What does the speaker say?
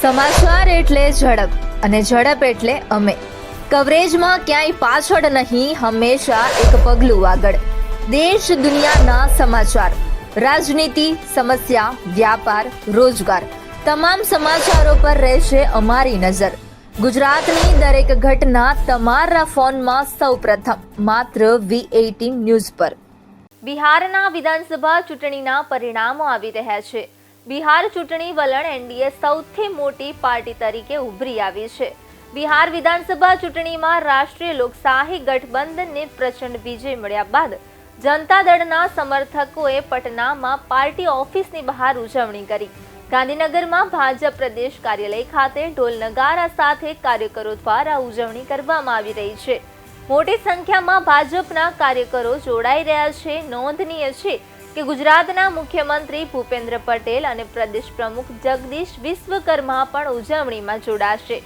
સમાચાર એટલે ઝડપ અને ઝડપ એટલે અમે. કવરેજમાં ક્યાંય પાછળ નહીં, હંમેશા એક પગલું આગળ. દેશ દુનિયાના સમાચાર, રાજનીતિ, સમસ્યા, વ્યાપાર, રોજગાર, તમામ સમાચારો પર રહેશે અમારી નજર. ગુજરાતની દરેક ઘટના તમારા ફોનમાં સૌપ્રથમ માત્ર V18 ન્યૂઝ પર. બિહારના વિધાનસભા ચૂંટણીના પરિણામો આવી રહ્યા છે. બિહાર ચૂંટણી વલણ એનડીએ સૌથી મોટી પાર્ટી તરીકે ઉભરી આવી છે. બિહાર વિધાનસભા ચૂંટણીમાં રાષ્ટ્રીય લોકશાહી ગઠબંધનને પ્રચંડ વિજય મળ્યા બાદ જનતા દળના સમર્થકોએ પટનામાં પાર્ટી ઓફિસની બહાર ઉજવણી કરી. ગાંધીનગરમાં ભાજપ પ્રદેશ કાર્યાલય ખાતે ઢોલ નગારા સાથે કાર્યકરો દ્વારા ઉજવણી કરવામાં આવી રહી છે. મોટી સંખ્યામાં ભાજપના કાર્યકરો જોડાઈ રહ્યા છે. નોંધનીય છે કે ગુજરાતના મુખ્યમંત્રી ભૂપેન્દ્ર પટેલ અને પ્રદેશ પ્રમુખ જગદીશ વિશ્વકર્મા પણ ઉજવણીમાં જોડાશે.